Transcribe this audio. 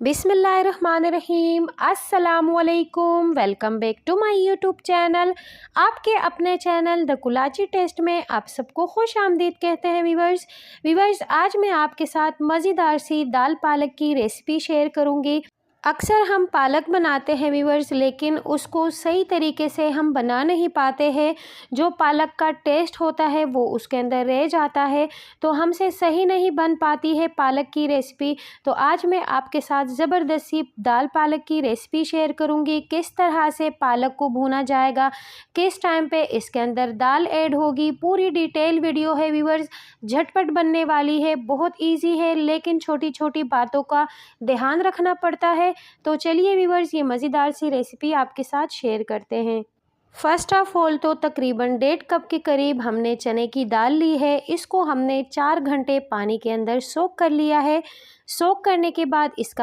बिस्मिल्लाहिर्रहमानिर्रहीम। अस्सलामुअलैकुम। Welcome back to my YouTube channel. आपके अपने चैनल द कुलाची टेस्ट में आप सबको खुश आमदीद कहते हैं वीवर्स, आज मैं आपके साथ मज़ेदार सी दाल पालक की रेसिपी शेयर करूंगी। अक्सर हम पालक बनाते हैं वीवर्स, लेकिन उसको सही तरीके से हम बना नहीं पाते हैं। जो पालक का टेस्ट होता है वो उसके अंदर रह जाता है, तो हमसे सही नहीं बन पाती है पालक की रेसिपी। तो आज मैं आपके साथ ज़बरदस्त सी दाल पालक की रेसिपी शेयर करूंगी। किस तरह से पालक को भूना जाएगा, किस टाइम पे इसके अंदर दाल ऐड होगी, पूरी डिटेल वीडियो है वीवर्स। झटपट बनने वाली है, बहुत ईजी है, लेकिन छोटी छोटी बातों का ध्यान रखना पड़ता है। तो चलिए व्यूअर्स, ये मज़ेदार सी रेसिपी आपके साथ शेयर करते हैं। फ़र्स्ट ऑफ ऑल तो तकरीबन 1.5 कप के करीब हमने चने की दाल ली है। इसको हमने 4 घंटे पानी के अंदर सोक कर लिया है। सोक करने के बाद इसका